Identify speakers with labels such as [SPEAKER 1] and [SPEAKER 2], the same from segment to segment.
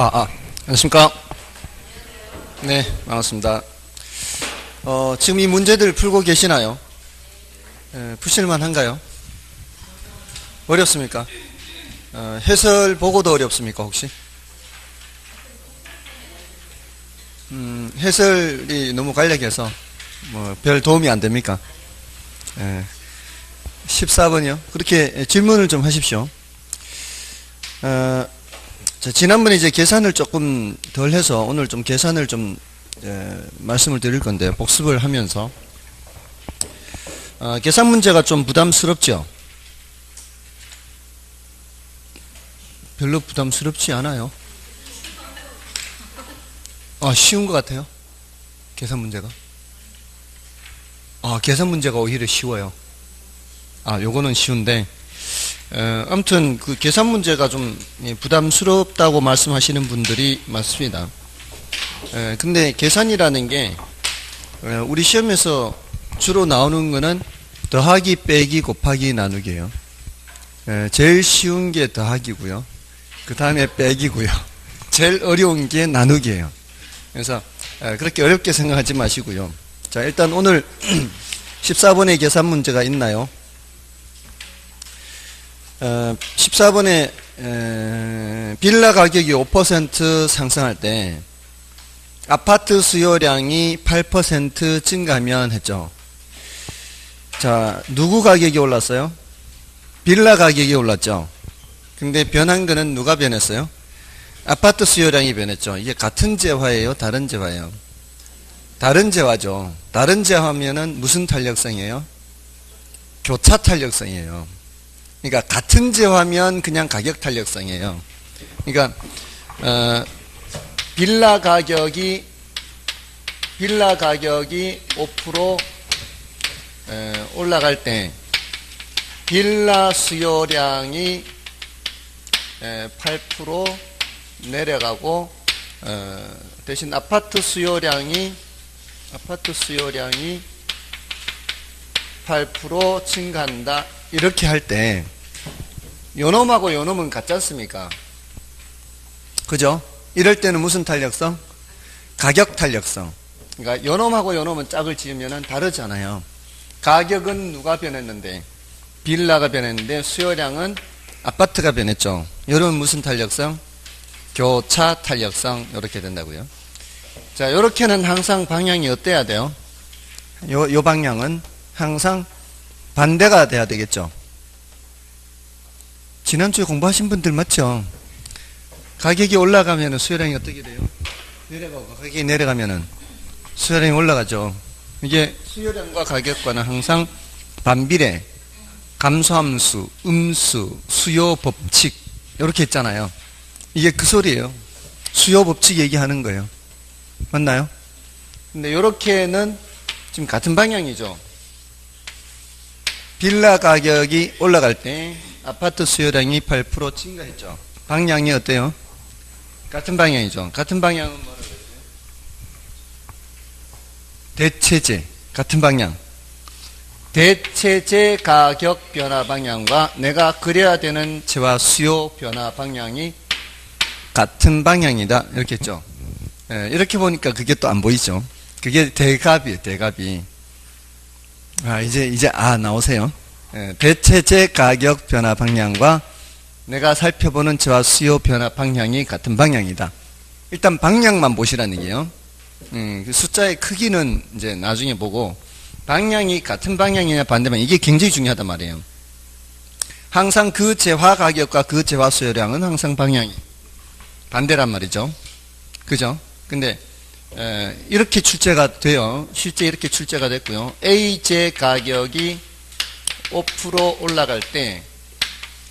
[SPEAKER 1] 안녕하십니까. 네, 반갑습니다. 지금 이 문제들 풀고 계시나요? 푸실만 한가요? 어렵습니까? 해설 보고도 어렵습니까, 혹시? 해설이 너무 간략해서, 별 도움이 안 됩니까? 14번이요. 그렇게 질문을 좀 하십시오. 자, 지난번에 이제 계산을 조금 덜 해서 오늘 좀 계산을 좀 말씀을 드릴 건데, 복습을 하면서 계산 문제가 좀 부담스럽죠? 별로 부담스럽지 않아요. 쉬운 것 같아요. 계산 문제가. 계산 문제가 오히려 쉬워요. 요거는 쉬운데, 아무튼 그 계산 문제가 좀 부담스럽다고 말씀하시는 분들이 많습니다. 근데 계산이라는 게 우리 시험에서 주로 나오는 거는 더하기, 빼기, 곱하기, 나누기예요. 제일 쉬운 게 더하기고요. 그 다음에 빼기고요. 제일 어려운 게 나누기예요. 그래서 그렇게 어렵게 생각하지 마시고요. 자, 일단 오늘 14번의 계산 문제가 있나요? 14번에 빌라 가격이 5% 상승할 때 아파트 수요량이 8% 증가하면 했죠. 자, 누구 가격이 올랐어요? 빌라 가격이 올랐죠. 근데 변한 거는 누가 변했어요? 아파트 수요량이 변했죠. 이게 같은 재화예요? 다른 재화예요? 다른 재화죠. 다른 재화면은 무슨 탄력성이에요? 교차 탄력성이에요. 그러니까 같은 재화면 그냥 가격 탄력성이에요. 그러니까 빌라 가격이 5% 올라갈 때 빌라 수요량이 8% 내려가고 대신 아파트 수요량이 8% 증가한다. 이렇게 할 때 요놈하고 요놈은 같지 않습니까? 그죠? 이럴 때는 무슨 탄력성? 가격 탄력성. 그러니까 요놈하고 요놈은 짝을 지으면 다르잖아요. 가격은 누가 변했는데? 빌라가 변했는데 수요량은 아파트가 변했죠. 요런 무슨 탄력성? 교차 탄력성. 이렇게 된다고요. 자, 요렇게는 항상 방향이 어때야 돼요? 요 방향은 항상 반대가 돼야 되겠죠. 지난주에 공부하신 분들 맞죠? 가격이 올라가면 수요량이 어떻게 돼요? 내려가고, 가격이 내려가면 수요량이 올라가죠. 이게 수요량과 가격과는 항상 반비례, 감소함수, 음수, 수요 법칙 이렇게 있잖아요. 이게 그 소리예요. 수요 법칙 얘기하는 거예요. 맞나요? 근데 이렇게는 지금 같은 방향이죠. 빌라 가격이 올라갈 때 아파트 수요량이 8% 증가했죠. 방향이 어때요? 같은 방향이죠. 같은 방향은 뭐라고 했어요? 대체제. 같은 방향. 대체제 가격 변화 방향과 내가 그려야 되는 재화 수요 변화 방향이 같은 방향이다. 이렇게 했죠. 이렇게 보니까 그게 또 안 보이죠. 그게 대갑이에요. 대갑이. 이제 나오세요. 대체제 가격 변화 방향과 내가 살펴보는 재화 수요 변화 방향이 같은 방향이다. 일단 방향만 보시라는 얘기예요. 그 숫자의 크기는 이제 나중에 보고 방향이 같은 방향이냐 반대면 이게 굉장히 중요하단 말이에요. 항상 그 재화 가격과 그 재화 수요량은 항상 방향이 반대란 말이죠. 그죠? 근데 이렇게 출제가 돼요. 실제 이렇게 출제가 됐고요. A재 가격이 5% 올라갈 때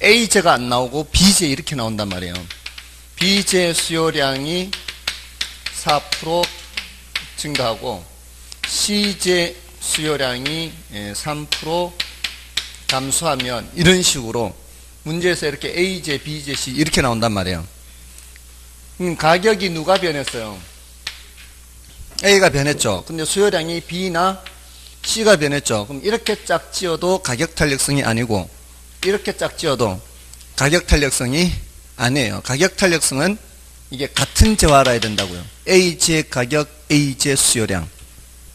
[SPEAKER 1] A재가 안 나오고 B재 이렇게 나온단 말이에요. B재 수요량이 4% 증가하고 C재 수요량이 3% 감소하면 이런 식으로 문제에서 이렇게 A재, B재, C 이렇게 나온단 말이에요. 가격이 누가 변했어요? A가 변했죠. 근데 수요량이 B나 C가 변했죠. 그럼 이렇게 짝 지어도 가격 탄력성이 아니고 이렇게 짝 지어도 가격 탄력성이 아니에요. 가격 탄력성은 이게 같은 재와 알아야 된다고요. A지의 가격, A지의 수요량.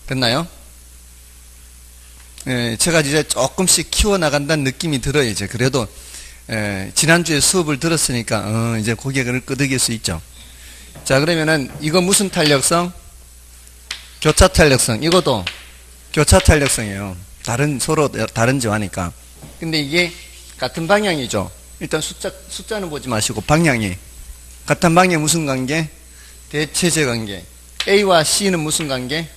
[SPEAKER 1] 됐나요? 제가 이제 조금씩 키워나간다는 느낌이 들어요. 이제 그래도 지난주에 수업을 들었으니까 이제 고개를 끄덕일 수 있죠. 자, 그러면은 이거 무슨 탄력성? 교차 탄력성. 이것도 교차 탄력성이에요. 서로 다른 재화니까. 근데 이게 같은 방향이죠. 일단 숫자는 보지 마시고 방향이 같은 방향 무슨 관계? 대체제 관계. A와 C는 무슨 관계?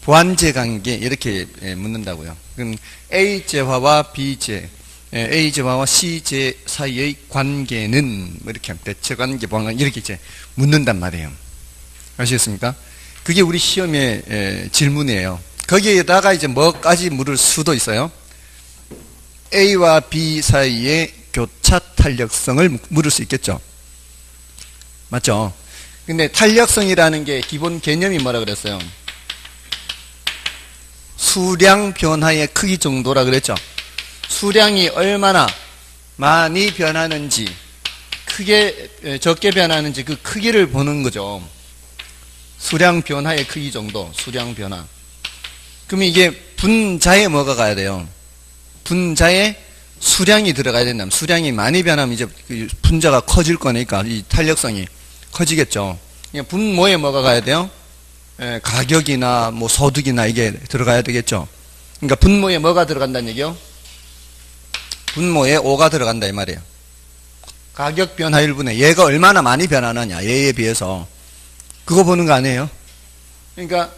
[SPEAKER 1] 보완제 관계. 이렇게 묻는다고요. 그럼 A제화와 B제, A제화와 C제 사이의 관계는 뭐 이렇게 대체관계, 보완관계 이렇게 이제 묻는단 말이에요. 아시겠습니까? 그게 우리 시험의 질문이에요. 거기에다가 이제 뭐까지 물을 수도 있어요. A와 B 사이의 교차 탄력성을 물을 수 있겠죠. 맞죠? 근데 탄력성이라는 게 기본 개념이 뭐라 그랬어요? 수량 변화의 크기 정도라 그랬죠. 수량이 얼마나 많이 변하는지, 적게 변하는지 그 크기를 보는 거죠. 수량 변화의 크기 정도, 수량 변화. 그럼 이게 분자에 뭐가 가야 돼요? 분자에 수량이 들어가야 된다면, 수량이 많이 변하면 이제 분자가 커질 거니까 이 탄력성이 커지겠죠. 분모에 뭐가 가야 돼요? 가격이나 뭐 소득이나 이게 들어가야 되겠죠. 그러니까 분모에 뭐가 들어간다는 얘기요? 분모에 5가 들어간다 이 말이에요. 가격 변화율분에 얘가 얼마나 많이 변하느냐, 얘에 비해서. 그거 보는 거 아니에요? 그러니까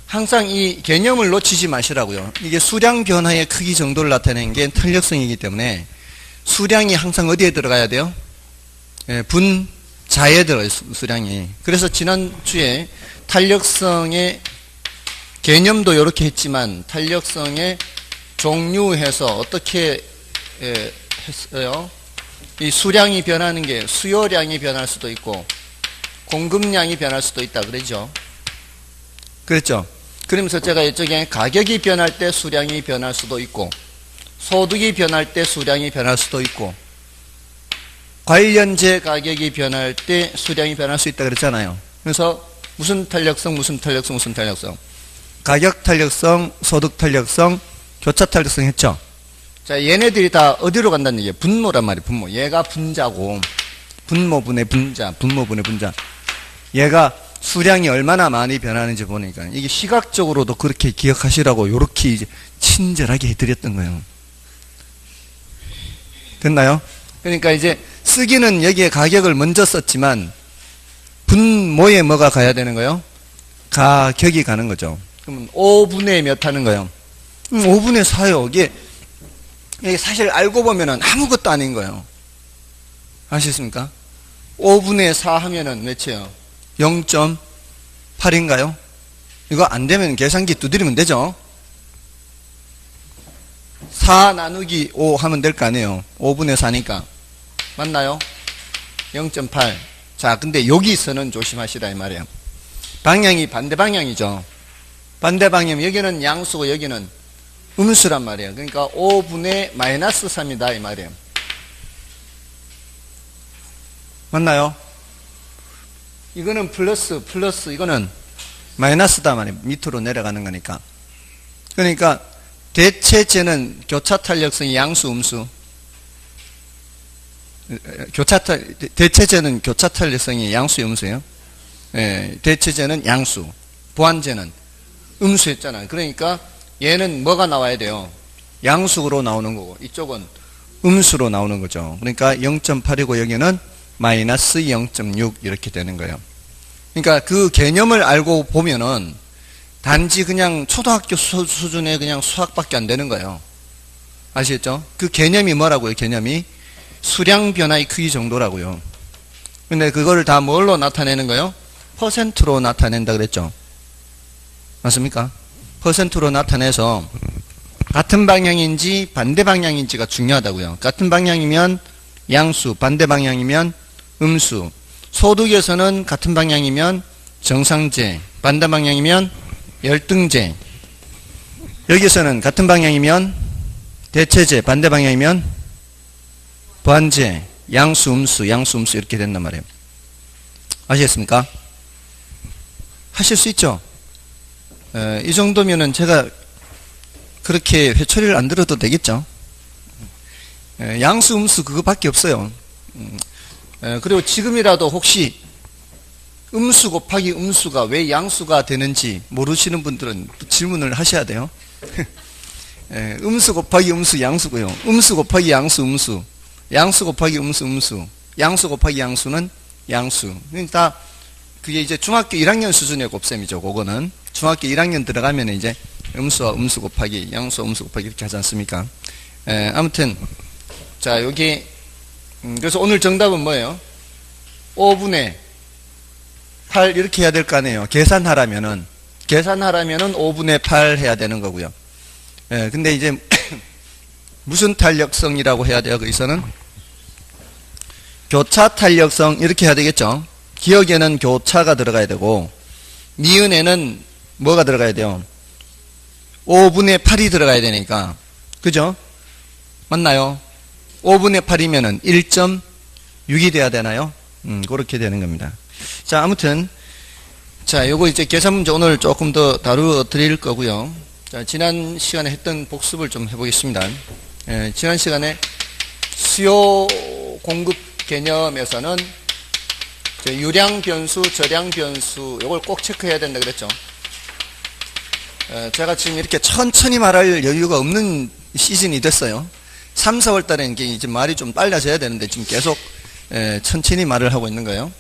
[SPEAKER 1] 항상 이 개념을 놓치지 마시라고요. 이게 수량 변화의 크기 정도를 나타내는 게 탄력성이기 때문에 수량이 항상 어디에 들어가야 돼요? 분자에 들어가요, 수량이. 그래서 지난주에 탄력성의 개념도 이렇게 했지만 탄력성의 종류해서 어떻게 했어요? 이 수량이 변하는 게 수요량이 변할 수도 있고 공급량이 변할 수도 있다 그러죠. 그랬죠. 그러면서 제가 이쪽에 가격이 변할 때 수량이 변할 수도 있고 소득이 변할 때 수량이 변할 수도 있고 관련제 가격이 변할 때 수량이 변할 수 있다 그랬잖아요. 그래서 무슨 탄력성, 무슨 탄력성, 무슨 탄력성. 가격 탄력성, 소득 탄력성, 교차 탄력성 했죠. 자, 얘네들이 다 어디로 간다는 얘기예요? 분모란 말이에요. 분모. 얘가 분자고 분모분의 분자, 분모분의 분자. 얘가 수량이 얼마나 많이 변하는지 보니까 이게 시각적으로도 그렇게 기억하시라고 이렇게 이제 친절하게 해드렸던 거예요. 됐나요? 그러니까 이제 쓰기는 여기에 가격을 먼저 썼지만 분모에 뭐가 가야 되는 거예요? 가격이 가는 거죠. 그러면 5분의 몇 하는 거예요? 5분의 4요. 이게 사실 알고 보면은 아무것도 아닌 거예요. 아시겠습니까? 5분의 4 하면은 몇이에요? 0.8인가요? 이거 안 되면 계산기 두드리면 되죠? 4 나누기 5 하면 될 거 아니에요? 5분의 4니까. 맞나요? 0.8. 자, 근데 여기서는 조심하시라 이 말이에요. 방향이 반대 방향이죠. 반대 방향, 여기는 양수고 여기는 음수란 말이에요. 그러니까 5분의 마이너스 3이다 이 말이에요. 맞나요? 이거는 플러스, 이거는 마이너스다 말이에요. 밑으로 내려가는 거니까. 그러니까 대체제는 교차 탄력성이 양수, 음수. 대체제는 교차 탄력성이 양수, 음수예요. 대체제는 양수, 보완제는 음수였잖아요. 그러니까 얘는 뭐가 나와야 돼요? 양수로 나오는 거고 이쪽은 음수로 나오는 거죠. 그러니까 0.8이고 여기는 마이너스 0.6 이렇게 되는 거예요. 그러니까 그 개념을 알고 보면은 단지 그냥 초등학교 수준의 그냥 수학밖에 안 되는 거예요. 아시겠죠? 그 개념이 뭐라고요? 개념이 수량 변화의 크기 정도라고요. 근데 그거를 다 뭘로 나타내는 거예요? 퍼센트로 나타낸다 그랬죠. 맞습니까? 퍼센트로 나타내서 같은 방향인지 반대 방향인지가 중요하다고요. 같은 방향이면 양수, 반대 방향이면 음수. 소득에서는 같은 방향이면 정상제, 반대 방향이면 열등제. 여기서는 같은 방향이면 대체제, 반대 방향이면 보완제, 양수, 음수, 양수, 음수 이렇게 된단 말이에요. 아시겠습니까? 하실 수 있죠? 이 정도면은 제가 그렇게 회초리를 안 들어도 되겠죠? 양수, 음수 그거밖에 없어요. 그리고 지금이라도 혹시 음수 곱하기 음수가 왜 양수가 되는지 모르시는 분들은 질문을 하셔야 돼요. 음수 곱하기 음수 양수고요. 음수 곱하기 양수 음수, 양수 곱하기 음수 음수, 양수 곱하기 양수는 양수. 그러니까 그게 이제 중학교 1학년 수준의 곱셈이죠. 그거는 중학교 1학년 들어가면 이제 음수와 음수 곱하기 양수와 음수 곱하기 이렇게 하지 않습니까? 아무튼 자 여기 그래서 오늘 정답은 뭐예요? 5분의 8 이렇게 해야 될 거 아니에요. 계산하라면은 5분의 8 해야 되는 거고요. 근데 이제 무슨 탄력성이라고 해야 돼요? 거기서는 교차 탄력성 이렇게 해야 되겠죠. 기억에는 교차가 들어가야 되고 니은에는 뭐가 들어가야 돼요? 5분의 8이 들어가야 되니까 그죠? 맞나요? 5분의 8이면은 1.6이 돼야 되나요? 그렇게 되는 겁니다. 자, 아무튼 자, 요거 이제 계산 문제 오늘 조금 더 다루어 드릴 거고요. 자, 지난 시간에 했던 복습을 좀 해보겠습니다. 지난 시간에 수요 공급 개념에서는 유량 변수, 저량 변수 요걸 꼭 체크해야 된다 그랬죠. 제가 지금 이렇게 천천히 말할 여유가 없는 시즌이 됐어요. 3, 4월 달에는 이제 말이 좀 빨라져야 되는데 지금 계속 천천히 말을 하고 있는 거예요.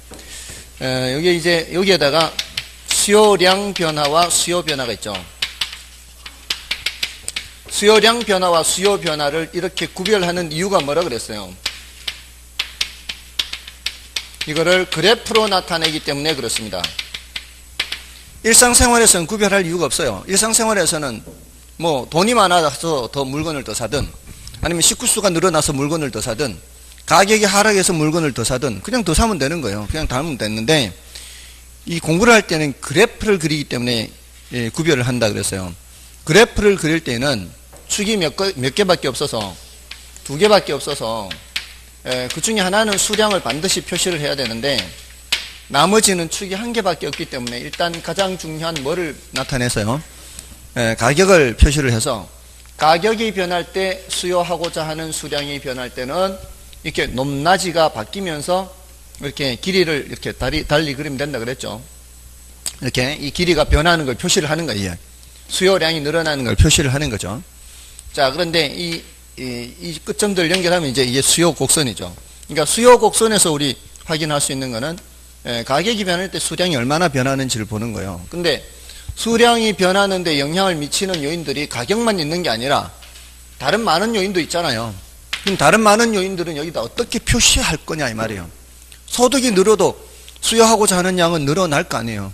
[SPEAKER 1] 여기 이제 여기에다가 수요량 변화와 수요 변화가 있죠. 수요량 변화와 수요 변화를 이렇게 구별하는 이유가 뭐라 그랬어요? 이거를 그래프로 나타내기 때문에 그렇습니다. 일상생활에서는 구별할 이유가 없어요. 일상생활에서는 뭐 돈이 많아서 더 물건을 더 사든 아니면 식구수가 늘어나서 물건을 더 사든 가격이 하락해서 물건을 더 사든 그냥 더 사면 되는 거예요. 그냥 담으면 됐는데 이 공부를 할 때는 그래프를 그리기 때문에 구별을 한다 그랬어요. 그래프를 그릴 때는 축이 몇 개밖에 없어서 2개밖에 없어서 그 중에 하나는 수량을 반드시 표시를 해야 되는데 나머지는 축이 1개밖에 없기 때문에 일단 가장 중요한 뭐를 나타내서요? 가격을 표시를 해서 가격이 변할 때 수요하고자 하는 수량이 변할 때는 이렇게 높낮이가 바뀌면서 이렇게 길이를 이렇게 달리 그리면 된다 그랬죠. 이렇게 이 길이가 변하는 걸 표시를 하는 거예요. 수요량이 늘어나는 걸 표시를 하는 거죠. 자, 그런데 이 끝점들 연결하면 이제 이게 수요 곡선이죠. 그러니까 수요 곡선에서 우리 확인할 수 있는 거는 가격이 변할 때 수량이 얼마나 변하는지를 보는 거예요. 근데 수량이 변하는데 영향을 미치는 요인들이 가격만 있는 게 아니라 다른 많은 요인도 있잖아요. 그럼 다른 많은 요인들은 여기다 어떻게 표시할 거냐 이 말이에요. 소득이 늘어도 수요하고자 하는 양은 늘어날 거 아니에요.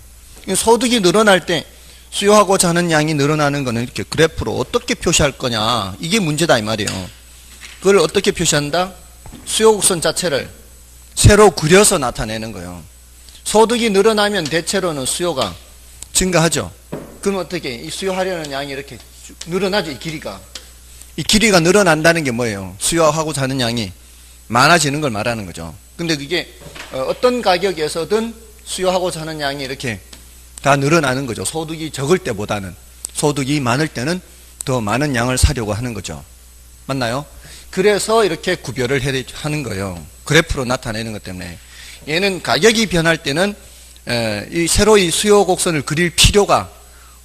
[SPEAKER 1] 소득이 늘어날 때 수요하고자 하는 양이 늘어나는 거는 이렇게 그래프로 어떻게 표시할 거냐 이게 문제다 이 말이에요. 그걸 어떻게 표시한다? 수요곡선 자체를 새로 그려서 나타내는 거예요. 소득이 늘어나면 대체로는 수요가 증가하죠. 그럼 어떻게 이 수요하려는 양이 이렇게 늘어나죠. 이 길이가 늘어난다는 게 뭐예요? 수요하고자 하는 양이 많아지는 걸 말하는 거죠. 근데 그게 어떤 가격에서든 수요하고자 하는 양이 이렇게 다 늘어나는 거죠. 소득이 적을 때보다는 소득이 많을 때는 더 많은 양을 사려고 하는 거죠. 맞나요? 그래서 이렇게 구별을 하는 거예요. 그래프로 나타내는 것 때문에. 얘는 가격이 변할 때는 이 새로 이 수요 곡선을 그릴 필요가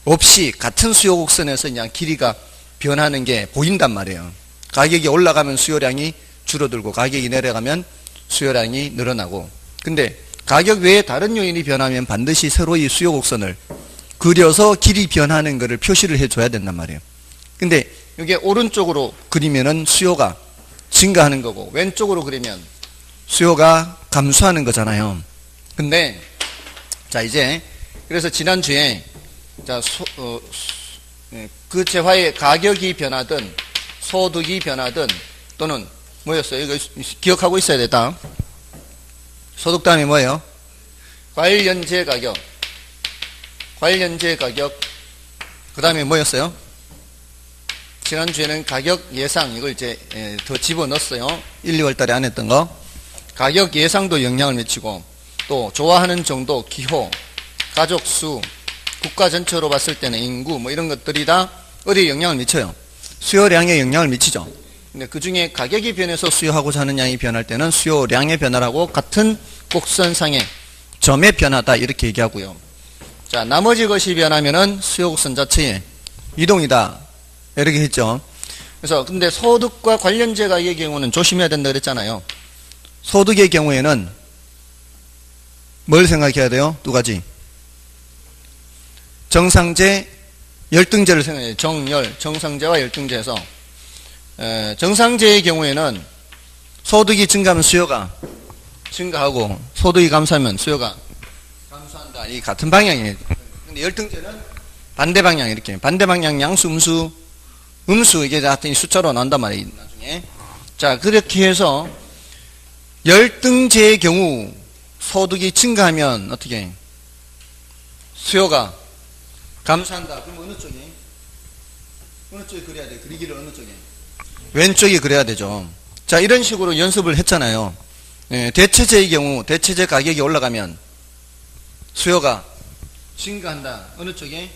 [SPEAKER 1] 없이 같은 수요 곡선에서 그냥 길이가 변하는 게 보인단 말이에요. 가격이 올라가면 수요량이 줄어들고 가격이 내려가면 수요량이 늘어나고. 근데 가격 외에 다른 요인이 변하면 반드시 새로 이 수요 곡선을 그려서 길이 변하는 것을 표시를 해줘야 된단 말이에요. 근데 이게 오른쪽으로 그리면은 수요가 증가하는 거고 왼쪽으로 그리면 수요가 감소하는 거잖아요. 근데 자 이제 그래서 지난주에 자 그 재화의 가격이 변하든 소득이 변하든 또는 뭐였어요? 이거 기억하고 있어야 됐다. 소득 다음에 뭐예요? 과일연재 가격. 과일연재 가격. 그 다음에 뭐였어요? 지난주에는 가격 예상, 이걸 이제 더 집어넣었어요. 1, 2월 달에 안 했던 거. 가격 예상도 영향을 미치고, 또 좋아하는 정도, 기호, 가족 수, 국가 전체로 봤을 때는 인구 뭐 이런 것들이 다 어디에 영향을 미쳐요? 수요량에 영향을 미치죠. 근데 그 중에 가격이 변해서 수요하고자 하는 양이 변할 때는 수요량의 변화라고 같은 곡선상의 점의 변화다 이렇게 얘기하고요. 자, 나머지 것이 변하면은 수요 곡선 자체의 이동이다 이렇게 했죠. 그래서 근데 소득과 관련제 가격의 경우는 조심해야 된다 그랬잖아요. 소득의 경우에는 뭘 생각해야 돼요? 두 가지. 정상제, 열등제를 생각해요. 정열, 정상제와 열등제에서 정상제의 경우에는 소득이 증가하면 수요가 증가하고 소득이 감소하면 수요가 감소한다. 이 같은 방향이에요. 근데 열등제는 반대 방향 이렇게 반대 방향 양수, 음수 이게 하여튼 숫자로 나온단 말이에요. 나중에 자 그렇게 해서 열등제의 경우 소득이 증가하면 어떻게 수요가 감소한다. 그럼 어느 쪽이? 어느 쪽이 그려야 돼? 그리기를 어느 쪽에? 왼쪽이 그려야 되죠. 자, 이런 식으로 연습을 했잖아요. 대체제의 경우, 대체제 가격이 올라가면 수요가 증가한다. 어느 쪽에?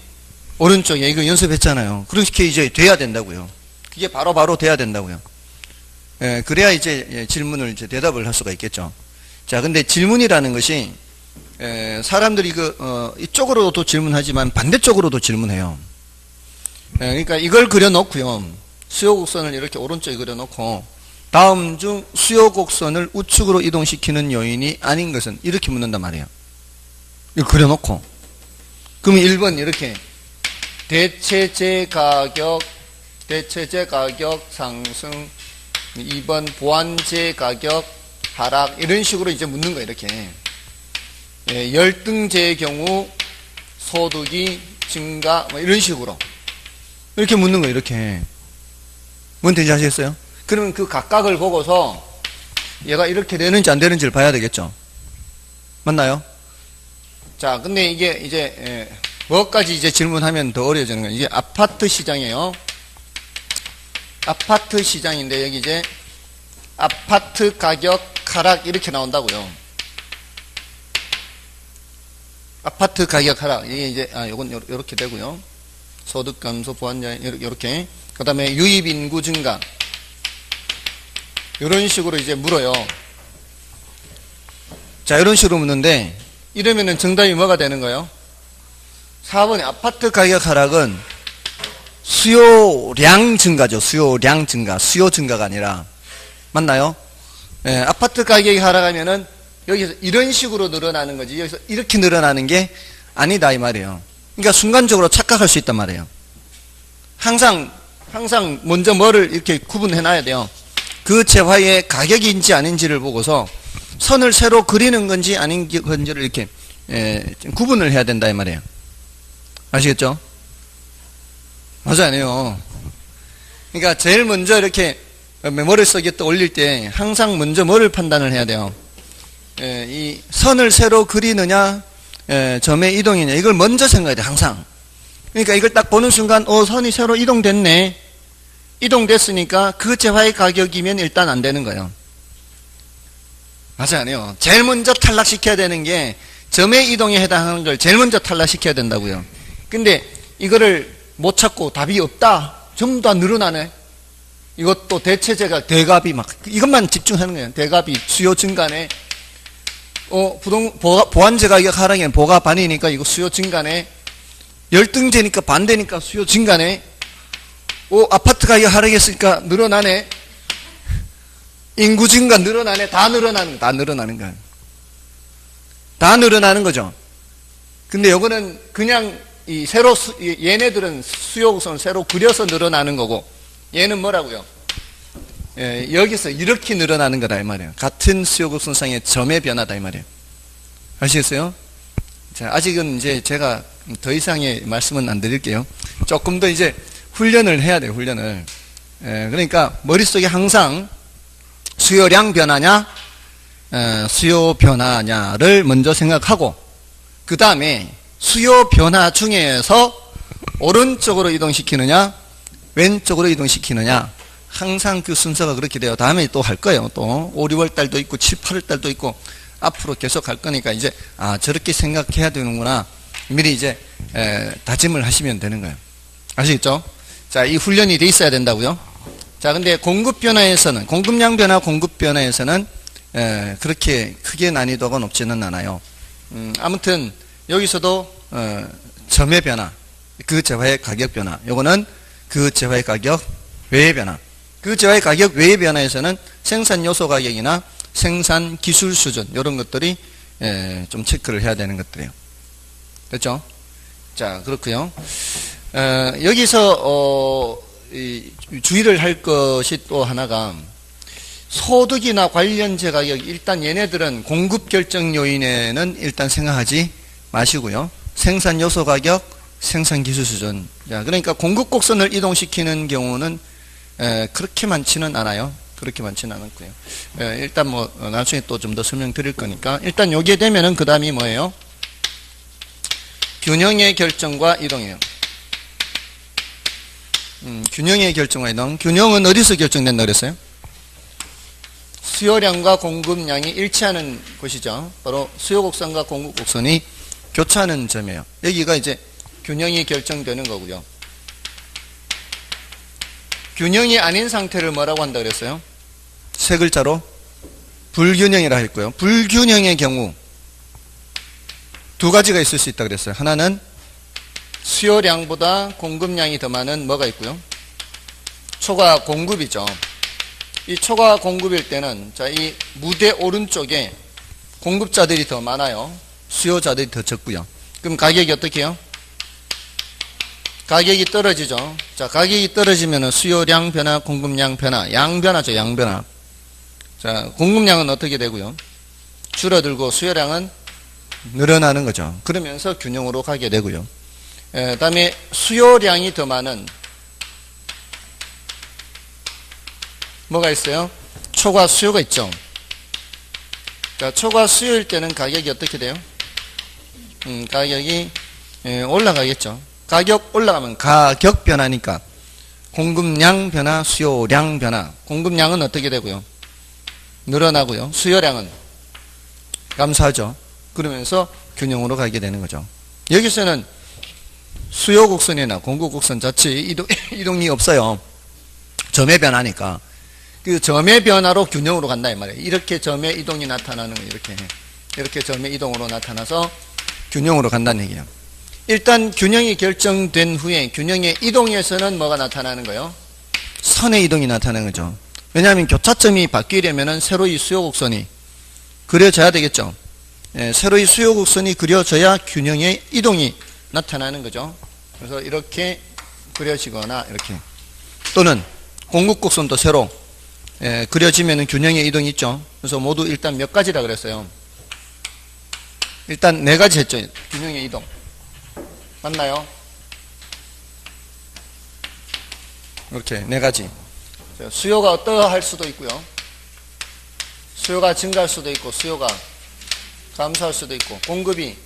[SPEAKER 1] 오른쪽에. 이거 연습했잖아요. 그렇게 이제 돼야 된다고요. 그게 바로 돼야 된다고요. 그래야 이제 질문을 이제 대답을 할 수가 있겠죠. 자, 근데 질문이라는 것이 사람들이 이쪽으로도 질문하지만 반대쪽으로도 질문해요. 그러니까 이걸 그려놓고요. 수요곡선을 이렇게 오른쪽에 그려놓고 다음 중 수요곡선을 우측으로 이동시키는 요인이 아닌 것은 이렇게 묻는단 말이에요. 이걸 그려놓고 그러면 1번 이렇게 대체제 가격 상승 2번 보완제 가격 하락 이런 식으로 이제 묻는 거예요. 이렇게 열등제의 경우 소득이 증가 뭐 이런 식으로 이렇게 묻는 거예요. 이렇게 뭔 뜻인지 아시겠어요? 그러면 그 각각을 보고서 얘가 이렇게 되는지 안 되는지를 봐야 되겠죠. 맞나요? 자, 근데 이게 이제 뭐까지 이제 질문하면 더 어려워지는 거예요. 이게 아파트 시장이에요. 아파트 시장인데 여기 이제 아파트 가격 하락 이렇게 나온다고요. 아파트 가격 하락 이게 이제 요건 요렇게 되고요. 소득 감소 보완자 요렇게 그 다음에 유입 인구 증가 이런 식으로 이제 물어요. 자, 이런 식으로 묻는데 이러면은 정답이 뭐가 되는 거예요? 4번에 아파트 가격 하락은 수요량 증가죠. 수요량 증가. 수요 증가가 아니라. 맞나요? 아파트 가격이 하락하면은 여기서 이런 식으로 늘어나는 거지. 여기서 이렇게 늘어나는 게 아니다 이 말이에요. 그러니까 순간적으로 착각할 수 있단 말이에요. 항상 먼저 뭐를 이렇게 구분해 놔야 돼요. 그 재화의 가격인지 아닌지를 보고서 선을 새로 그리는 건지 아닌 건지를 이렇게 구분을 해야 된다 이 말이에요. 아시겠죠? 맞아 아니에요. 그러니까 제일 먼저 이렇게 머릿속에 떠올릴 때 항상 먼저 뭐를 판단을 해야 돼요? 이 선을 새로 그리느냐 점의 이동이냐 이걸 먼저 생각해야 돼 항상. 그러니까 이걸 딱 보는 순간 선이 새로 이동됐네. 이동됐으니까 그 재화의 가격이면 일단 안 되는 거예요. 맞아 아니에요. 제일 먼저 탈락시켜야 되는 게 점의 이동에 해당하는 걸 제일 먼저 탈락시켜야 된다고요. 근데 이거를 못 찾고 답이 없다. 전부 다 늘어나네. 이것도 대체제가 대갑이 막 이것만 집중하는 거예요. 대갑이 수요 증가네. 보완제 가격 하락에는 보가 반이니까 이거 수요 증가네. 열등제니까 반대니까 수요 증가네. 아파트 가격 하락했으니까 늘어나네. 인구 증가 늘어나네. 다 늘어나는 거야. 다 늘어나는 거죠. 근데 요거는 그냥 얘네들은 수요곡선을 새로 그려서 늘어나는 거고 얘는 뭐라고요? 여기서 이렇게 늘어나는 거다 이 말이에요. 같은 수요곡선상의 점의 변화다 이 말이에요. 아시겠어요? 자, 아직은 이제 제가 더 이상의 말씀은 안 드릴게요. 조금 더 이제 훈련을 해야 돼요. 훈련을. 그러니까 머릿속에 항상 수요량 변화냐 수요 변화냐를 먼저 생각하고 그 다음에 수요 변화 중에서 오른쪽으로 이동시키느냐 왼쪽으로 이동시키느냐 항상 그 순서가 그렇게 돼요. 다음에 또 할 거예요. 또 5, 6월 달도 있고 7, 8월 달도 있고 앞으로 계속 할 거니까 이제 저렇게 생각해야 되는구나. 미리 이제 다짐을 하시면 되는 거예요. 아시겠죠? 자, 이 훈련이 돼 있어야 된다고요. 자, 근데 공급 변화에서는, 공급량 변화, 공급 변화에서는 그렇게 크게 난이도가 높지는 않아요. 아무튼 여기서도 점의 변화, 그 재화의 가격 변화, 요거는 그 재화의 가격 외의 변화. 그 재화의 가격 외의 변화에서는 생산 요소 가격이나 생산 기술 수준, 이런 것들이 좀 체크를 해야 되는 것들이에요. 됐죠? 자, 그렇고요. 여기서 주의를 할 것이 또 하나가, 소득이나 관련재 가격, 일단 얘네들은 공급 결정 요인에는 일단 생각하지 마시고요. 생산 요소 가격, 생산 기술 수준. 자, 그러니까 공급 곡선을 이동시키는 경우는 그렇게 많지는 않아요. 그렇게 많지는 않았고요. 일단 뭐 나중에 또 좀 더 설명드릴 거니까, 일단 여기에 되면은 그 다음이 뭐예요? 균형의 결정과 이동이에요. 균형의 결정과 이동. 균형은 어디서 결정된다 그랬어요? 수요량과 공급량이 일치하는 곳이죠. 바로 수요 곡선과 공급 곡선이 교차하는 점이에요. 여기가 이제 균형이 결정되는 거고요. 균형이 아닌 상태를 뭐라고 한다 그랬어요? 세 글자로 불균형이라 했고요. 불균형의 경우 두 가지가 있을 수 있다 그랬어요. 하나는 수요량보다 공급량이 더 많은 뭐가 있고요. 초과 공급이죠. 이 초과 공급일 때는, 자, 이 무대 오른쪽에 공급자들이 더 많아요. 수요자들이 더 적고요. 그럼 가격이 어떻게 해요? 가격이 떨어지죠. 자, 가격이 떨어지면 수요량 변화, 공급량 변화, 양변화죠, 양변화. 자, 공급량은 어떻게 되고요? 줄어들고 수요량은 늘어나는 거죠. 그러면서 균형으로 가게 되고요. 다음에 수요량이 더 많은 뭐가 있어요? 초과 수요가 있죠. 자, 초과 수요일 때는 가격이 어떻게 돼요? 가격이 올라가겠죠. 가격 올라가면 가격 변화니까 공급량 변화, 수요량 변화. 공급량은 어떻게 되고요? 늘어나고요. 수요량은 감소하죠. 그러면서 균형으로 가게 되는 거죠. 여기서는 수요 곡선이나 공급 곡선 자체 이동이 없어요. 점의 변화니까. 그 점의 변화로 균형으로 간다 이 말이에요. 이렇게 점의 이동이 나타나는 거예요. 이렇게 점의 이동으로 나타나서 균형으로 간다는 얘기예요. 일단 균형이 결정된 후에 균형의 이동에서는 뭐가 나타나는 거예요? 선의 이동이 나타나는 거죠. 왜냐하면 교차점이 바뀌려면 세로의 수요 곡선이 그려져야 되겠죠. 세로의 수요 곡선이 그려져야 균형의 이동이 나타나는 거죠. 그래서 이렇게 그려지거나 이렇게, 또는 공급 곡선도 세로 그려지면 균형의 이동이 있죠. 그래서 모두 일단 몇 가지라 그랬어요? 일단 네 가지 했죠. 균형의 이동 맞나요? 이렇게 네 가지. 수요가 어떠할 수도 있고요. 수요가 증가할 수도 있고 수요가 감소할 수도 있고, 공급이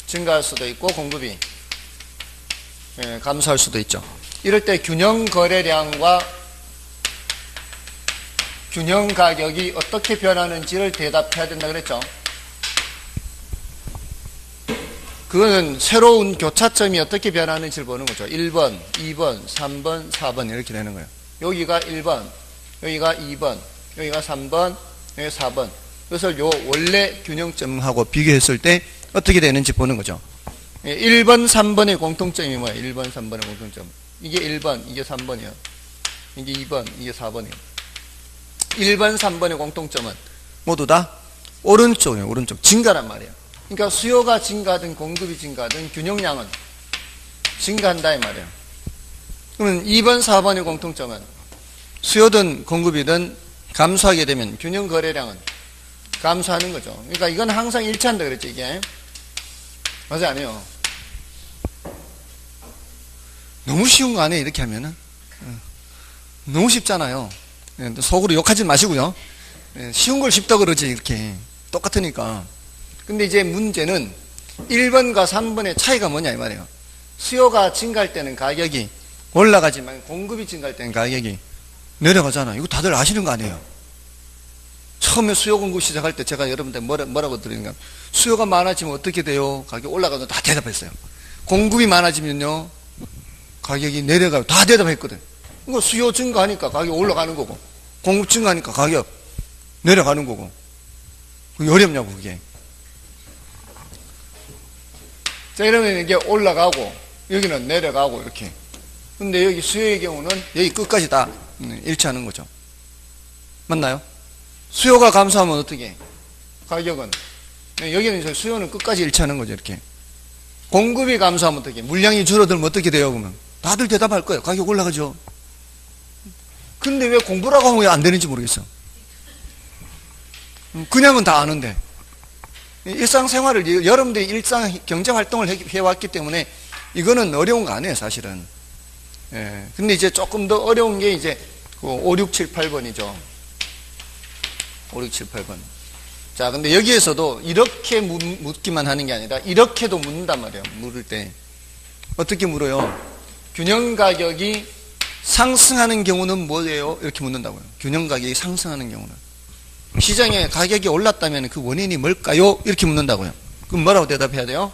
[SPEAKER 1] 증가할 수도 있고 공급이 감소할 수도 있죠. 이럴 때 균형 거래량과 균형 가격이 어떻게 변하는지를 대답해야 된다 그랬죠. 그거는 새로운 교차점이 어떻게 변하는지를 보는 거죠. 1번, 2번, 3번, 4번 이렇게 되는 거예요. 여기가 1번, 여기가 2번, 여기가 3번, 여기가 4번. 그래서 요 원래 균형점하고 비교했을 때 어떻게 되는지 보는 거죠. 1번, 3번의 공통점이 뭐예요? 1번, 3번의 공통점. 이게 1번, 이게 3번이에요. 이게 2번, 이게 4번이에요. 1번, 3번의 공통점은 모두 다 오른쪽이에요. 오른쪽. 증가란 말이에요. 그러니까 수요가 증가하든 공급이 증가하든 균형량은 증가한다 이 말이에요. 그러면 2번, 4번의 공통점은 수요든 공급이든 감소하게 되면 균형 거래량은 감소하는 거죠. 그러니까 이건 항상 일치한다 그랬죠, 이게. 맞아요, 아니에요? 너무 쉬운 거 아니에요, 이렇게 하면은? 너무 쉽잖아요. 속으로 욕하지 마시고요. 쉬운 걸 쉽다 그러지, 이렇게. 똑같으니까. 근데 이제 문제는 1번과 3번의 차이가 뭐냐, 이 말이에요. 수요가 증가할 때는 가격이 올라가지만 공급이 증가할 때는 가격이 내려가잖아. 이거 다들 아시는 거 아니에요? 처음에 수요 공급 시작할 때 제가 여러분들 뭐라고 드리는가? 수요가 많아지면 어떻게 돼요? 가격이 올라가도 다 대답했어요. 공급이 많아지면요, 가격이 내려가요. 다 대답했거든. 이거 수요 증가하니까 가격 올라가는 거고, 공급 증가하니까 가격 내려가는 거고. 그게 어렵냐고, 그게. 자, 이러면 이게 올라가고, 여기는 내려가고, 이렇게. 근데 여기 수요의 경우는 여기 끝까지 다 일치하는 거죠. 맞나요? 수요가 감소하면 어떻게 해? 가격은. 여기는 수요는 끝까지 일치하는 거죠, 이렇게. 공급이 감소하면 어떻게 해? 물량이 줄어들면 어떻게 돼요, 그러면? 다들 대답할 거예요. 가격 올라가죠. 근데 왜 공부라고 하면 왜 안 되는지 모르겠어. 그냥은 다 아는데. 일상생활을, 여러분들이 일상 경제활동을 해왔기 때문에 이거는 어려운 거 아니에요, 사실은. 예. 근데 이제 조금 더 어려운 게 이제 5, 6, 7, 8번이죠. 5, 6, 7, 8번. 자, 근데 여기에서도 이렇게 묻기만 하는 게 아니라 이렇게도 묻는단 말이에요. 물을 때. 어떻게 물어요? 균형 가격이 상승하는 경우는 뭐예요? 이렇게 묻는다고요. 균형 가격이 상승하는 경우는. 시장에 가격이 올랐다면 그 원인이 뭘까요? 이렇게 묻는다고요. 그럼 뭐라고 대답해야 돼요?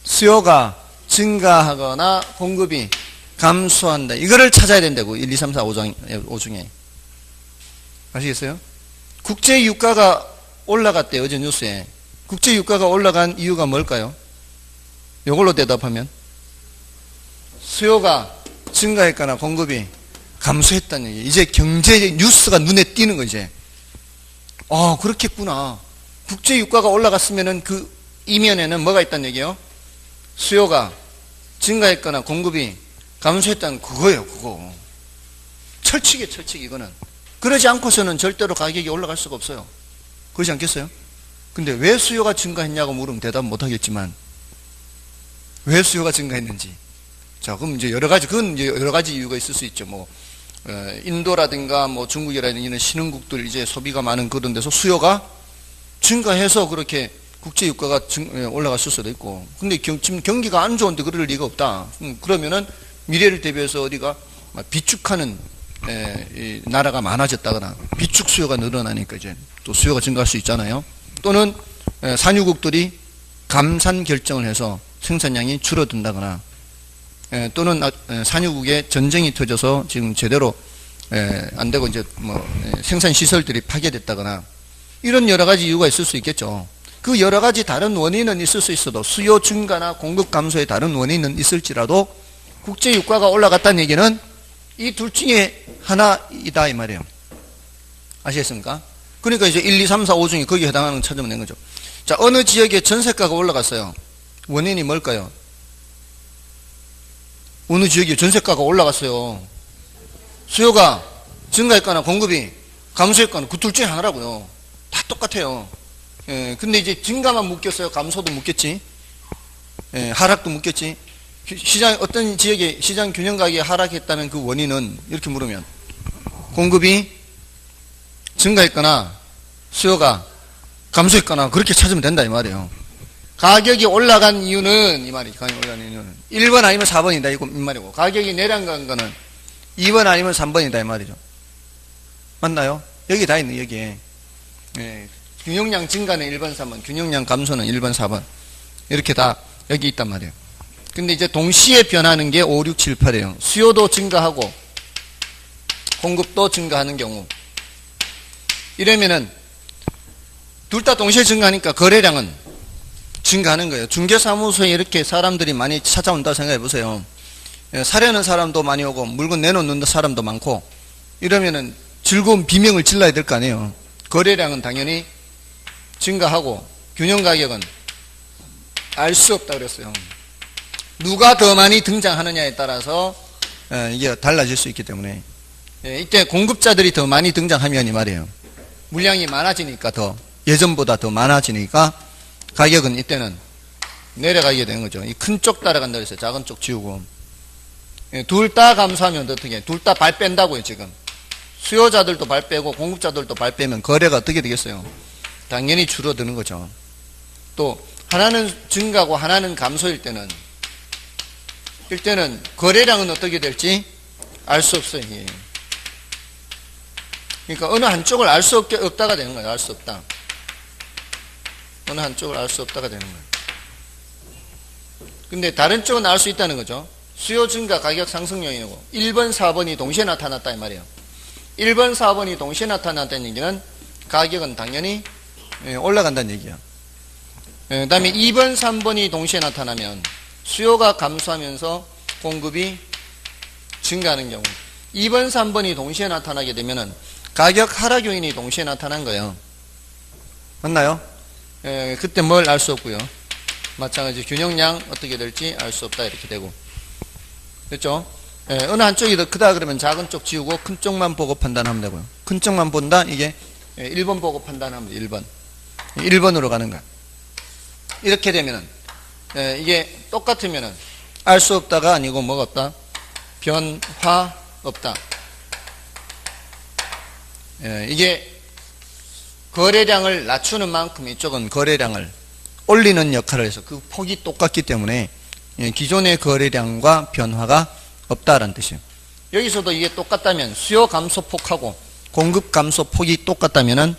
[SPEAKER 1] 수요가 증가하거나 공급이 감소한다. 이거를 찾아야 된다고. 1, 2, 3, 4, 5 중에. 아시겠어요? 국제 유가가 올라갔대요. 어제 뉴스에. 국제 유가가 올라간 이유가 뭘까요? 이걸로 대답하면 수요가 증가했거나 공급이 감소했다는 얘기. 이제 경제 뉴스가 눈에 띄는 거 이제. 아, 그렇겠구나. 국제 유가가 올라갔으면은 그 이면에는 뭐가 있다는 얘기예요? 수요가 증가했거나 공급이 감소했다는 그거예요, 그거. 철칙이에요, 철칙, 이거는. 그러지 않고서는 절대로 가격이 올라갈 수가 없어요. 그러지 않겠어요? 근데 왜 수요가 증가했냐고 물으면 대답 못 하겠지만, 왜 수요가 증가했는지. 자, 그럼 이제 그건 이제 여러 가지 이유가 있을 수 있죠. 뭐, 인도라든가 뭐 중국이라든가 이런 신흥국들 이제 소비가 많은 그런 데서 수요가 증가해서 그렇게 국제 유가가 올라갔을 수도 있고. 근데 지금 경기가 안 좋은데 그럴 리가 없다. 그러면은 미래를 대비해서 어디가 비축하는 나라가 많아졌다거나 비축 수요가 늘어나니까 이제 또 수요가 증가할 수 있잖아요. 또는 산유국들이 감산 결정을 해서 생산량이 줄어든다거나 또는 산유국에 전쟁이 터져서 지금 제대로 안 되고 이제 뭐 생산 시설들이 파괴됐다거나 이런 여러 가지 이유가 있을 수 있겠죠. 그 여러 가지 다른 원인은 있을 수 있어도 수요 증가나 공급 감소의 다른 원인은 있을지라도 국제 유가가 올라갔다는 얘기는 이 둘 중에 하나이다 이 말이에요. 아시겠습니까? 그러니까 이제 1, 2, 3, 4, 5 중에 거기에 해당하는 거 찾으면 되는 거죠. 자, 어느 지역에 전세가가 올라갔어요. 원인이 뭘까요? 어느 지역에 전세가가 올라갔어요. 수요가 증가했거나 공급이 감소했거나 그 둘 중에 하나라고요. 다 똑같아요. 근데 이제 증가만 묶였어요. 감소도 묶였지. 하락도 묶였지. 어떤 지역에 시장 균형 가격이 하락했다는 그 원인은 이렇게 물으면 공급이 증가했거나 수요가 감소했거나 그렇게 찾으면 된다 이 말이에요. 가격이 올라간 이유는 이 말이지. 가격이 올라간 이유는 1번 아니면 4번이다 이 말이고 가격이 내려간 거는 2번 아니면 3번이다 이 말이죠. 맞나요? 여기 다 있네 여기에. 균형량 증가는 1번 3번 균형량 감소는 1번 4번 이렇게 다 여기 있단 말이에요. 근데 이제 동시에 변하는 게 5, 6, 7, 8이에요. 수요도 증가하고 공급도 증가하는 경우 이러면은 둘 다 동시에 증가하니까 거래량은 증가하는 거예요. 중개사무소에 이렇게 사람들이 많이 찾아온다고 생각해 보세요. 사려는 사람도 많이 오고 물건 내놓는 사람도 많고 이러면은 즐거운 비명을 질러야 될 거 아니에요. 거래량은 당연히 증가하고 균형 가격은 알 수 없다 그랬어요. 누가 더 많이 등장하느냐에 따라서 이게 달라질 수 있기 때문에 이때 공급자들이 더 많이 등장하면 이 말이에요. 물량이 많아지니까 예전보다 더 많아지니까 가격은 이때는 내려가게 되는 거죠. 이 큰 쪽 따라간다 그랬어요. 작은 쪽 지우고. 둘 다 감소하면 어떻게? 둘 다 발 뺀다고요 지금. 수요자들도 발 빼고 공급자들도 발 빼면 거래가 어떻게 되겠어요? 당연히 줄어드는 거죠. 또 하나는 증가하고 하나는 감소일 때는 거래량은 어떻게 될지 알 수 없어요. 그러니까 어느 한쪽을 알 수 없다가 되는 거예요. 알 수 없다. 어느 한쪽을 알 수 없다가 되는 거예요. 근데 다른 쪽은 알 수 있다는 거죠. 수요 증가, 가격 상승 요인이고 1번, 4번이 동시에 나타났다 이 말이에요. 1번, 4번이 동시에 나타났다는 얘기는 가격은 당연히 올라간다는 얘기야. 그 다음에 2번, 3번이 동시에 나타나면 수요가 감소하면서 공급이 증가하는 경우 2번, 3번이 동시에 나타나게 되면은 가격 하락 요인이 동시에 나타난 거예요. 맞나요? 그때 뭘 알 수 없고요. 마찬가지 균형량 어떻게 될지 알 수 없다 이렇게 되고 됐죠? 어느 한쪽이 더 크다 그러면 작은 쪽 지우고 큰 쪽만 보고 판단하면 되고요. 큰 쪽만 본다 이게 1번 보고 판단하면 돼. 1번으로 가는 거야. 이렇게 되면은 이게 똑같으면은 알 수 없다가 아니고 뭐가 없다? 변화 없다. 이게 거래량을 낮추는 만큼 이쪽은 거래량을 올리는 역할을 해서 그 폭이 똑같기 때문에 기존의 거래량과 변화가 없다라는 뜻이에요. 여기서도 이게 똑같다면 수요 감소폭하고 공급 감소폭이 똑같다면은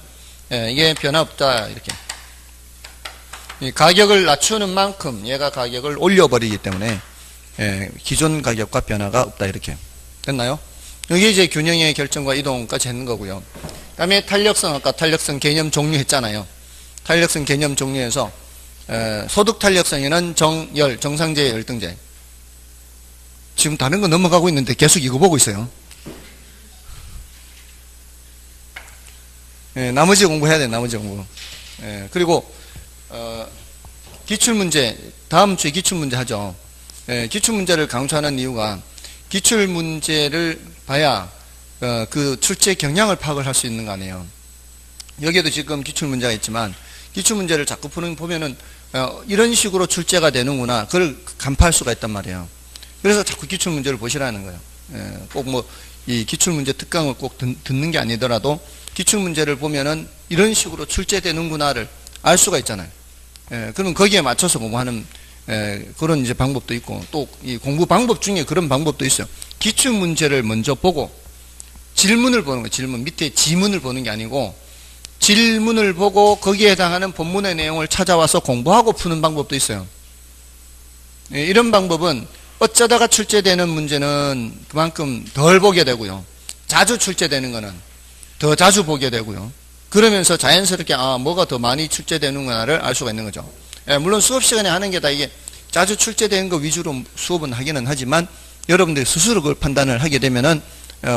[SPEAKER 1] 이게 변화 없다 이렇게. 가격을 낮추는 만큼 얘가 가격을 올려버리기 때문에 기존 가격과 변화가 없다 이렇게. 됐나요? 여기 이제 균형의 결정과 이동까지 했는 거고요. 그 다음에 탄력성, 아까 탄력성 개념 종류했잖아요. 탄력성 개념 종류에서 소득 탄력성에는 정열, 정상제, 열등제. 지금 다른 거 넘어가고 있는데 계속 이거 보고 있어요. 나머지 공부해야 돼, 나머지 공부. 그리고 기출문제, 다음 주에 기출문제 하죠. 기출문제를 강조하는 이유가 기출문제를 봐야 그 출제 경향을 파악을 할 수 있는 거 아니에요. 여기에도 지금 기출문제가 있지만 기출문제를 자꾸 보면은 이런 식으로 출제가 되는구나 그걸 간파할 수가 있단 말이에요. 그래서 자꾸 기출문제를 보시라는 거예요. 꼭 뭐 이 기출문제 특강을 꼭 듣는 게 아니더라도 기출문제를 보면은 이런 식으로 출제되는구나를 알 수가 있잖아요. 그러면 거기에 맞춰서 공부하는 그런 이제 방법도 있고 또 이 공부 방법 중에 그런 방법도 있어요. 기출문제를 먼저 보고 질문을 보는 거예요. 질문 밑에 지문을 보는 게 아니고 질문을 보고 거기에 해당하는 본문의 내용을 찾아와서 공부하고 푸는 방법도 있어요. 이런 방법은 어쩌다가 출제되는 문제는 그만큼 덜 보게 되고요. 자주 출제되는 거는 더 자주 보게 되고요. 그러면서 자연스럽게 뭐가 더 많이 출제되는구나를 알 수가 있는 거죠. 물론 수업 시간에 하는 게 다 이게 자주 출제되는 거 위주로 수업은 하기는 하지만 여러분들이 스스로 그걸 판단을 하게 되면은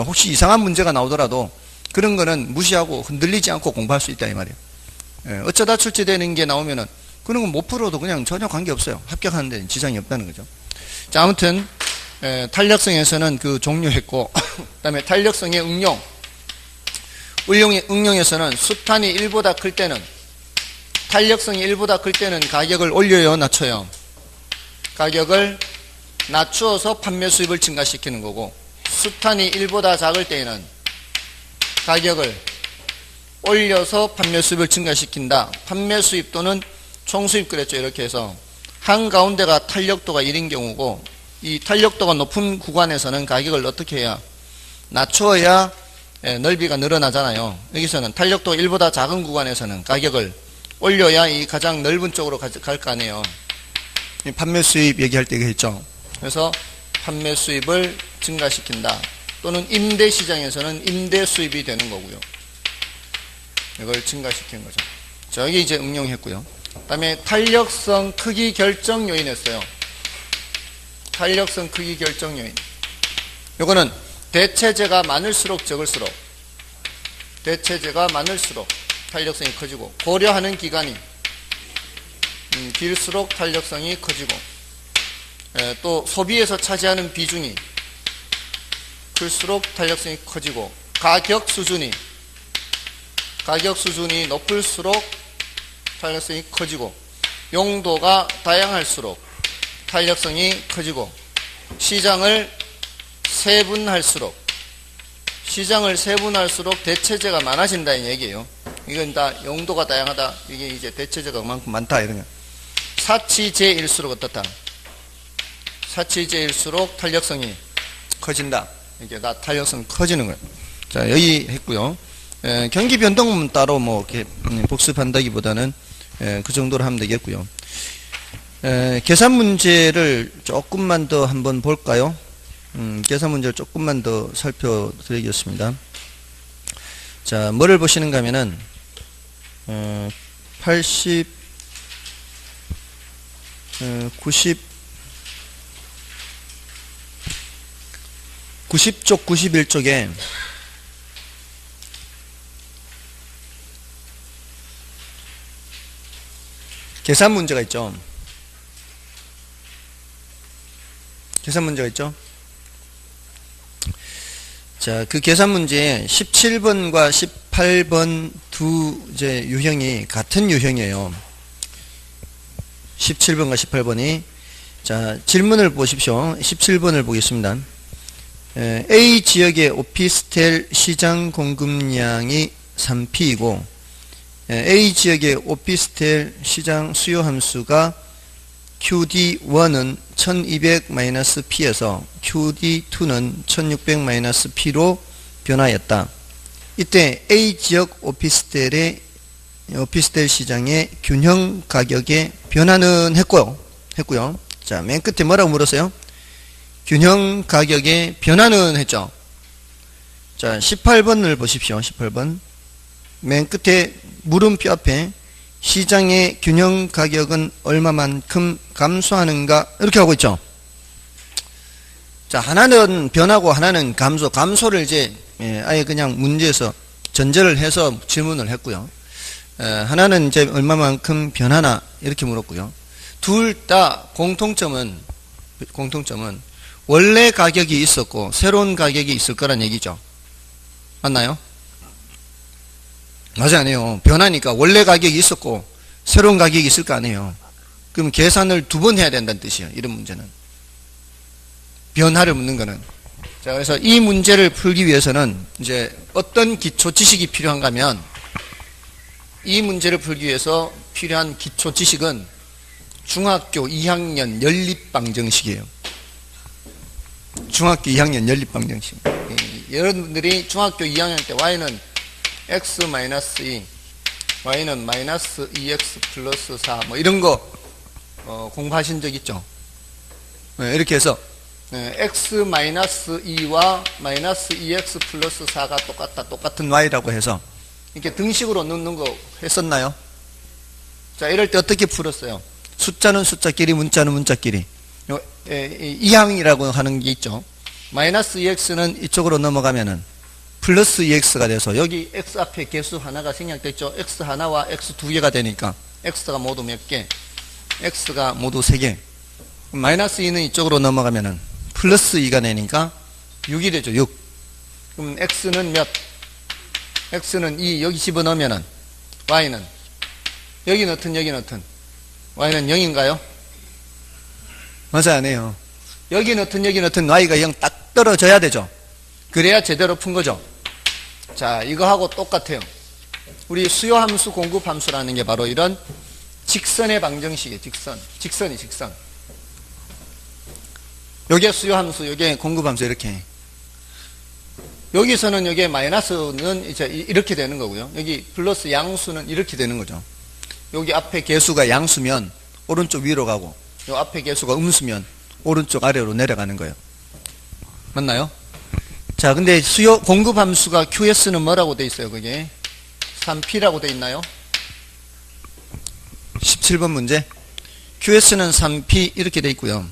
[SPEAKER 1] 혹시 이상한 문제가 나오더라도 그런 거는 무시하고 흔들리지 않고 공부할 수 있다 이 말이에요. 어쩌다 출제되는 게 나오면은 그런 건 못 풀어도 그냥 전혀 관계없어요. 합격하는 데는 지장이 없다는 거죠. 자, 아무튼 탄력성에서는 그 종류했고 그 다음에 탄력성의 응용에서는 수탄이 1보다 클 때는 탄력성이 1보다 클 때는 가격을 올려요 낮춰요? 가격을 낮추어서 판매 수입을 증가시키는 거고 수탄이 1보다 작을 때에는 가격을 올려서 판매 수입을 증가시킨다. 판매 수입 또는 총수입 그랬죠. 이렇게 해서 한가운데가 탄력도가 1인 경우고 이 탄력도가 높은 구간에서는 가격을 어떻게 해야 낮추어야 넓이가 늘어나잖아요. 여기서는 탄력도가 1보다 작은 구간에서는 가격을 올려야 이 가장 넓은 쪽으로 갈 거 아니에요. 판매 수입 얘기할 때 했죠. 그래서 판매 수입을 증가시킨다. 또는 임대 시장에서는 임대 수입이 되는 거고요. 이걸 증가시키는 거죠. 자, 여기 이제 응용했고요. 그 다음에 탄력성 크기 결정 요인 했어요. 탄력성 크기 결정 요인. 요거는 대체재가 많을수록 적을수록 대체재가 많을수록 탄력성이 커지고 고려하는 기간이 길수록 탄력성이 커지고 또 소비에서 차지하는 비중이 클수록 탄력성이 커지고 가격 수준이 높을수록 탄력성이 커지고 용도가 다양할수록 탄력성이 커지고 시장을 세분할수록 대체재가 많아진다 이 얘기예요. 이건 다 용도가 다양하다. 이게 이제 대체재가 그만큼 많다 이런 거. 사치제일수록 어떻다? 사치제일수록 탄력성이 커진다. 이게 다 탄력성이 커지는 거예요. 자, 여기 했고요. 경기 변동은 따로 뭐 이렇게 복습한다기보다는 그 정도로 하면 되겠고요. 계산 문제를 조금만 더 한번 볼까요? 계산 문제를 조금만 더 살펴드리겠습니다. 자, 뭐를 보시는가 하면은 80 90쪽 91쪽에 계산 문제가 있죠. 계산 문제가 있죠. 자, 그 계산 문제에 17번과 18번 두 이제 유형이 같은 유형이에요. 17번과 18번이. 자, 질문을 보십시오. 17번을 보겠습니다. A 지역의 오피스텔 시장 공급량이 3P이고 A 지역의 오피스텔 시장 수요 함수가 QD1은 1200-P에서 QD2는 1600-P로 변화했다. 이때 A 지역 오피스텔 시장의 균형 가격의 변화는 했고요. 자, 맨 끝에 뭐라고 물었어요? 균형 가격의 변화는 했죠. 자, 18번을 보십시오. 18번. 맨 끝에 물음표 앞에 시장의 균형 가격은 얼마만큼 감소하는가 이렇게 하고 있죠. 자, 하나는 변하고 하나는 감소. 감소를 이제 아예 그냥 문제에서 전제를 해서 질문을 했고요. 하나는 이제 얼마만큼 변하나 이렇게 물었고요. 둘 다 공통점은 원래 가격이 있었고 새로운 가격이 있을 거란 얘기죠. 맞나요? 맞아, 아니에요. 변하니까 원래 가격이 있었고 새로운 가격이 있을 거 아니에요. 그럼 계산을 두 번 해야 된다는 뜻이에요. 이런 문제는. 변화를 묻는 거는. 자, 그래서 이 문제를 풀기 위해서는 이제 어떤 기초 지식이 필요한가 하면 이 문제를 풀기 위해서 필요한 기초 지식은 중학교 2학년 연립방정식이에요. 중학교 2학년 연립방정식. 여러분들이 중학교 2학년 때 y는 x-2, y는 마이너스 2x 플러스 4 뭐 이런 거 공부하신 적 있죠? 이렇게 해서 x-2와 마이너스 2x 플러스 4가 똑같은 y라고 해서 이렇게 등식으로 넣는 거 했었나요? 자, 이럴 때 어떻게 풀었어요? 숫자는 숫자끼리, 문자는 문자끼리. 이항이라고 하는 게 있죠. 마이너스 2x는 이쪽으로 넘어가면은 플러스 2x가 돼서 여기 x 앞에 개수 하나가 생략됐죠. x 하나와 x 두 개가 되니까 x가 모두 몇 개? x가 모두 3개. 마이너스 2는 이쪽으로 넘어가면은 플러스 2가 되니까 6이 되죠. 6. 그럼 x는 몇? x는 2 여기 집어넣으면은 y는 여기 넣든 y는 0인가요? 맞아, 안 해요. 여기 넣든 y가 0 딱 떨어져야 되죠. 그래야 제대로 푼 거죠. 자, 이거하고 똑같아요. 우리 수요함수, 공급함수라는 게 바로 이런 직선의 방정식이에요. 직선. 요게 수요함수, 요게 공급함수 이렇게. 여기서는 여기 마이너스는 이제 이렇게 되는 거고요. 여기 플러스 양수는 이렇게 되는 거죠. 여기 앞에 개수가 양수면 오른쪽 위로 가고 요 앞에 개수가 음수면 오른쪽 아래로 내려가는 거예요. 맞나요? 자, 근데 수요 공급 함수가 QS는 뭐라고 돼 있어요? 그게 3P라고 돼 있나요? 17번 문제. QS는 3P 이렇게 돼 있고요.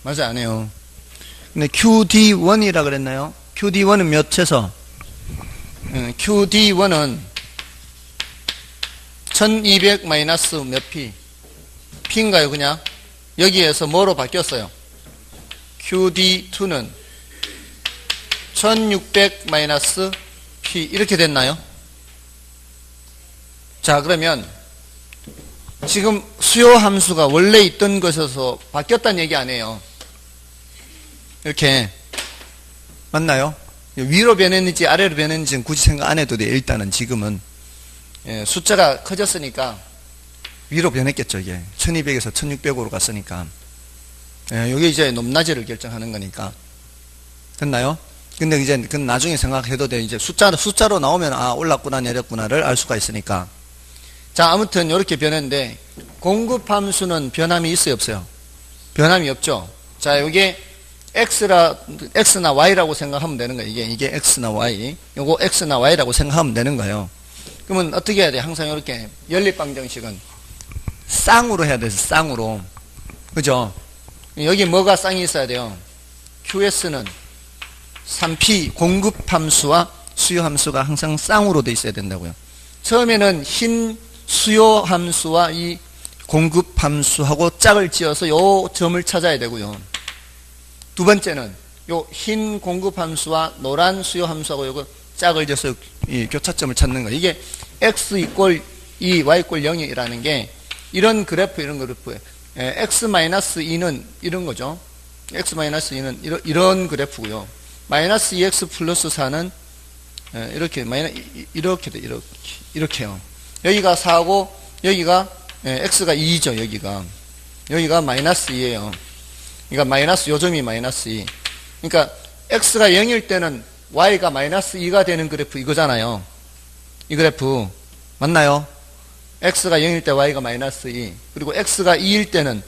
[SPEAKER 1] 맞아, 안 해요. 근데 QD1이라 그랬나요? QD1은 몇 채서? QD1은 1200 마이너스 몇 P? P인가요, 그냥? 여기에서 뭐로 바뀌었어요? QD2는 1600 마이너스 P 이렇게 됐나요? 자, 그러면 지금 수요 함수가 원래 있던 것에서 바뀌었다는 얘기 아니에요. 이렇게 맞나요? 위로 변했는지 아래로 변했는지는 굳이 생각 안 해도 돼요. 일단은 지금은 숫자가 커졌으니까 위로 변했겠죠. 이게 1200에서 1600으로 갔으니까 이게 이제 높낮이를 결정하는 거니까. 됐나요? 근데 이제 그건 나중에 생각해도 돼. 이제 숫자로 나오면 아, 올랐구나, 내렸구나를 알 수가 있으니까. 자, 아무튼 이렇게 변했는데 공급함수는 변함이 있어요, 없어요? 변함이 없죠. 자, 요게 X나 Y라고 생각하면 되는 거예요. 이게 X나 Y. 요거 X나 Y라고 생각하면 되는 거예요. 그러면 어떻게 해야 돼? 항상 이렇게 연립방정식은 쌍으로 해야 돼서 쌍으로. 그죠? 여기 뭐가 쌍이 있어야 돼요? QS는 3P 공급함수와 수요함수가 항상 쌍으로 돼 있어야 된다고요. 처음에는 흰 수요함수와 이 공급함수하고 짝을 지어서 요 점을 찾아야 되고요. 두 번째는 요 흰 공급함수와 노란 수요함수하고 요거 짝을 지어서 이 교차점을 찾는 거예요. 이게 X 이꼴 2, Y 이꼴 0이라는 게 이런 그래프예요. X-2는 이런 거죠. X-2는 이런 그래프고요. 마이너스 2X 플러스 4는 이렇게요. 여기가 4고 여기가 X가 2죠. 여기가 마이너스 2예요. 그러니까 마이너스 요점이 마이너스 2. 그러니까 X가 0일 때는 Y가 마이너스 2가 되는 그래프 이거잖아요. 이 그래프 맞나요? X가 0일 때 Y가 마이너스 2. 그리고 X가 2일 때는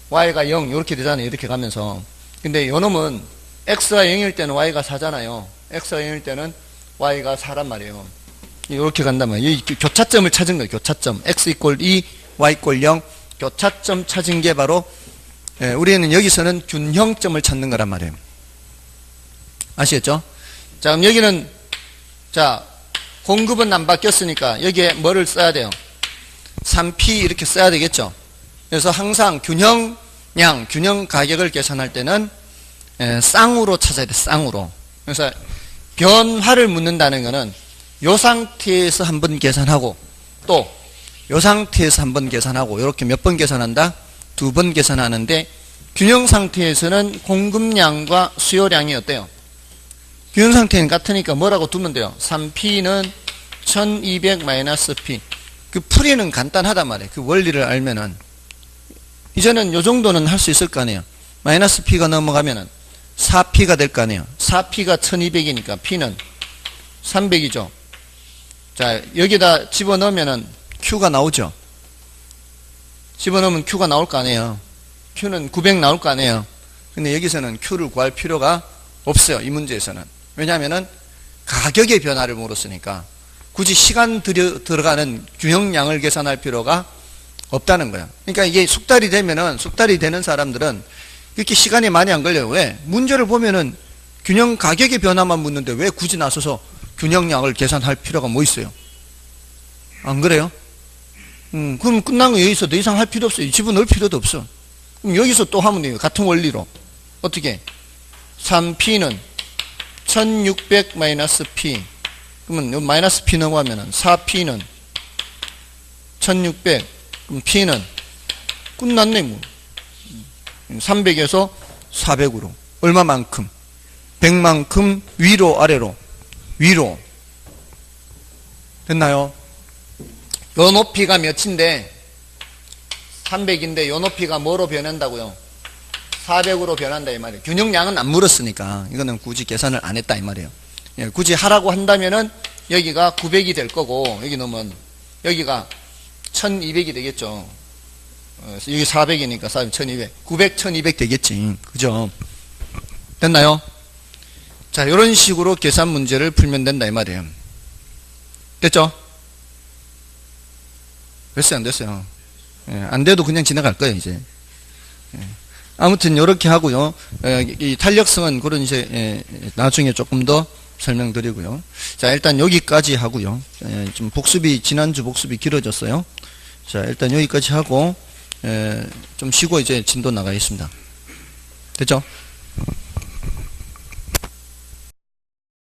[SPEAKER 1] Y가 0 이렇게 되잖아요. 이렇게 가면서. 근데 요놈은 X가 0일 때는 Y가 4잖아요. X가 0일 때는 Y가 4란 말이에요. 이렇게 간다면 이 교차점을 찾은 거예요. 교차점. X 이꼴 2, Y 이꼴 0 교차점 찾은 게 바로 우리는 여기서는 균형점을 찾는 거란 말이에요. 아시겠죠? 자, 그럼 여기는 자 공급은 안 바뀌었으니까 여기에 뭐를 써야 돼요? 3P 이렇게 써야 되겠죠? 그래서 항상 균형 가격을 계산할 때는 쌍으로 찾아야 돼. 쌍으로. 그래서 변화를 묻는다는 것은 요 상태에서 한번 계산하고 또 요 상태에서 한번 계산하고 이렇게 몇 번 계산한다? 2번 계산하는데 균형 상태에서는 공급량과 수요량이 어때요? 균형 상태는 같으니까 뭐라고 두면 돼요? 3P는 1200 마이너스 P. 그 풀이는 간단하단 말이에요. 그 원리를 알면은 이제는 요 정도는 할 수 있을 거 아니에요. 마이너스 P가 넘어가면은 4P가 될 거 아니에요. 4P가 1200이니까 P는 300이죠. 자, 여기다 집어넣으면은 Q가 나오죠. 집어넣으면 Q가 나올 거 아니에요. Q는 900 나올 거 아니에요. 근데 여기서는 Q를 구할 필요가 없어요. 이 문제에서는. 왜냐하면은 가격의 변화를 물었으니까 굳이 시간 들어가는 균형량을 계산할 필요가 없다는 거야. 그러니까 이게 숙달이 되는 사람들은 이렇게 시간이 많이 안 걸려요. 왜? 문제를 보면은 균형 가격의 변화만 묻는데 왜 굳이 나서서 균형량을 계산할 필요가 뭐 있어요? 안 그래요? 그럼 끝난 거 여기서 더 이상 할 필요 없어요. 집어넣을 필요도 없어. 그럼 여기서 또 하면 돼요. 같은 원리로. 어떻게? 3P는 1600 마이너스 P. 그러면 마이너스 P 넘어가면은 4P는 1600. 그럼 P는 끝났네 뭐. 300에서 400으로. 얼마만큼? 100만큼 위로 아래로. 위로. 됐나요? 요 높이가 몇인데 300인데 요 높이가 뭐로 변한다고요? 400으로 변한다 이 말이에요. 균형량은 안 물었으니까 이거는 굳이 계산을 안 했다 이 말이에요. 예, 굳이 하라고 한다면은 여기가 900이 될 거고 여기 넣으면 여기가 1200이 되겠죠. 여기 400이니까 1200 900 1200 되겠지. 그죠? 됐나요? 자, 이런 식으로 계산 문제를 풀면 된다 이 말이에요. 됐죠? 됐어요, 안 됐어요? 예, 안 돼도 그냥 지나갈 거예요, 이제. 예. 아무튼, 요렇게 하고요. 이 탄력성은 그런 이제, 나중에 조금 더 설명드리고요. 자, 일단 여기까지 하고요. 좀 지난주 복습이 길어졌어요. 자, 일단 여기까지 하고, 좀 쉬고 이제 진도 나가겠습니다. 됐죠?